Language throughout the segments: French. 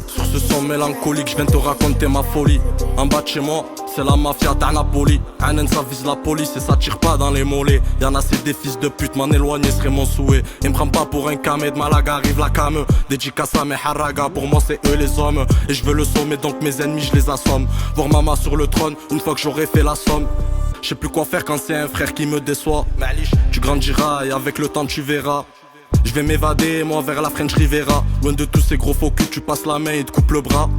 Sur ce son mélancolique, je viens te raconter ma folie. En bas de chez moi, c'est la mafia de Napoli. Anen ça vise la police et ça tire pas dans les mollets. Y'en a c'est des fils de pute, m'en éloigner serait mon souhait. Et me prends pas pour un camé de Malaga, arrive la came. Dédicace à mes haragas, pour moi c'est eux les hommes. Et je veux le sommet donc mes ennemis je les assomme. Voir maman sur le trône, une fois que j'aurai fait la somme. Je sais plus quoi faire quand c'est un frère qui me déçoit. Tu grandiras et avec le temps tu verras. Je vais m'évader, moi vers la French Riviera. Loin de tous ces gros faux culs, tu passes la main et te coupe le bras.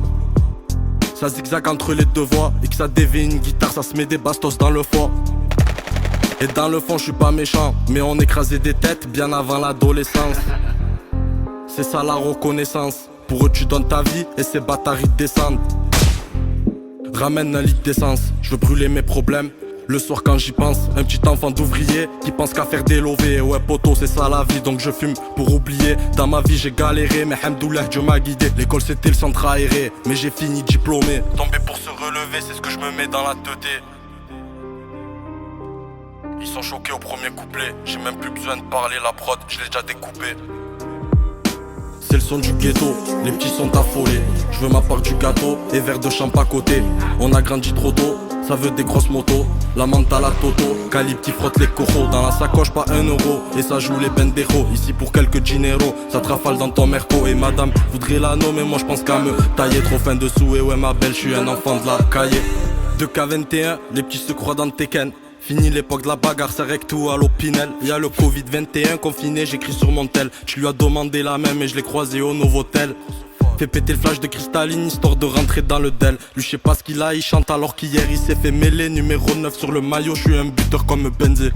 Ça zigzag entre les deux voies. Et que ça dévie une guitare, ça se met des bastos dans le foie. Et dans le fond je suis pas méchant, mais on écrasait des têtes bien avant l'adolescence. C'est ça la reconnaissance. Pour eux tu donnes ta vie et ces bâtards ils te descendent. Ramène un litre d'essence, je veux brûler mes problèmes. Le soir quand j'y pense, un petit enfant d'ouvrier qui pense qu'à faire des lovés. Ouais poto c'est ça la vie donc je fume pour oublier. Dans ma vie j'ai galéré mais hamdoulah Dieu m'a guidé. L'école c'était le centre aéré mais j'ai fini diplômé. Tomber pour se relever c'est ce que je me mets dans la tête. Ils sont choqués au premier couplet. J'ai même plus besoin de parler, la prod je l'ai déjà découpé. C'est le son du ghetto, les petits sont affolés. Je veux ma part du gâteau et verre de champ à côté. On a grandi trop tôt, ça veut des grosses motos. La menthe à la toto, calibre qui frotte les coraux. Dans la sacoche pas 1 euro, et ça joue les benderos. Ici pour quelques dinero, ça te rafale dans ton merco. Et madame voudrait l'anneau mais moi je pense qu'à me tailler trop fin dessous. Et ouais ma belle, je suis un enfant de la cahier. 2K21, les petits se croient dans le Tekken. Fini l'époque de la bagarre, c'est rec tout à l'opinel. Y'a le Covid-21 confiné, j'écris sur mon tel. Tu lui as demandé la même et je l'ai croisé au Novotel. Fais péter le flash de cristalline histoire de rentrer dans le Dell. Lui je sais pas ce qu'il a, il chante alors qu'hier il s'est fait mêler. Numéro 9 sur le maillot, je suis un buteur comme Benzé.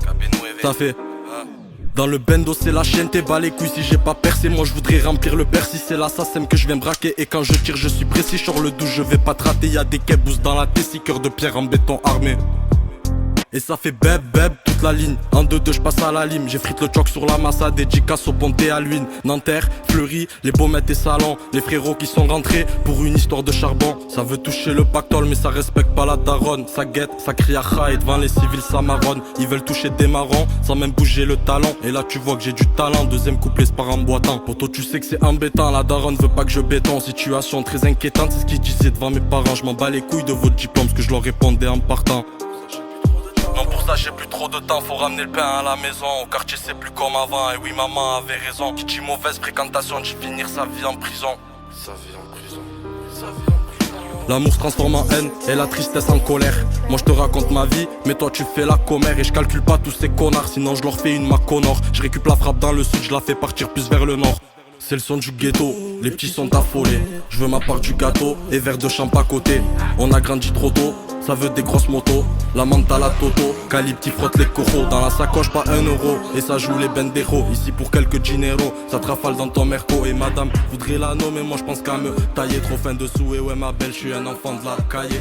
Ça fait dans le bendo c'est la chienne, t'es bas les couilles si j'ai pas percé. Moi je voudrais remplir le Percy, c'est l'assassin que je viens braquer. Et quand je tire je suis précis, sur le 12 je vais pas te rater. Y'a des kebous dans la tessie, cœur de pierre en béton armé. Et ça fait beb beb toute la ligne. En 2-2 je passe à la lime. J'ai frite le choc sur la massa. Dédicace au ponté à l'huile. Nanterre, Fleury, les baumettes et salons. Les frérots qui sont rentrés pour une histoire de charbon. Ça veut toucher le pactole mais ça respecte pas la daronne. Ça guette, ça crie à et devant les civils ça marronne. Ils veulent toucher des marrons sans même bouger le talon. Et là tu vois que j'ai du talent. Deuxième couplet c'est par en boitant. Poto tu sais que c'est embêtant. La daronne veut pas que je béton. Situation très inquiétante. C'est ce qu'ils disaient devant mes parents. Je m'en bats les couilles de votre diplôme. Ce que je leur répondais en partant. Non pour ça j'ai plus trop de temps, faut ramener le pain à la maison. Au quartier c'est plus comme avant, et oui maman avait raison. Qui dit mauvaise fréquentation, dit finir sa vie en prison. Sa vie en prison, sa vie en prison. L'amour se transforme en haine et la tristesse en colère. Moi je te raconte ma vie, mais toi tu fais la commère. Et je calcule pas tous ces connards, sinon je leur fais une maconore. Je récupère la frappe dans le sud, je la fais partir plus vers le nord. C'est le son du ghetto, les petits sont affolés. Je veux ma part du gâteau et verre de champ à côté. On a grandi trop tôt, ça veut des grosses motos. La menthe à la toto, calibre qui frotte les coraux. Dans la sacoche pas 1 euro, et ça joue les benderos. Ici pour quelques dinero, ça te rafale dans ton merco. Et madame voudrait l'anneau mais moi je pense qu'à me tailler trop fin dessous. Et ouais ma belle, je suis un enfant de la cahier.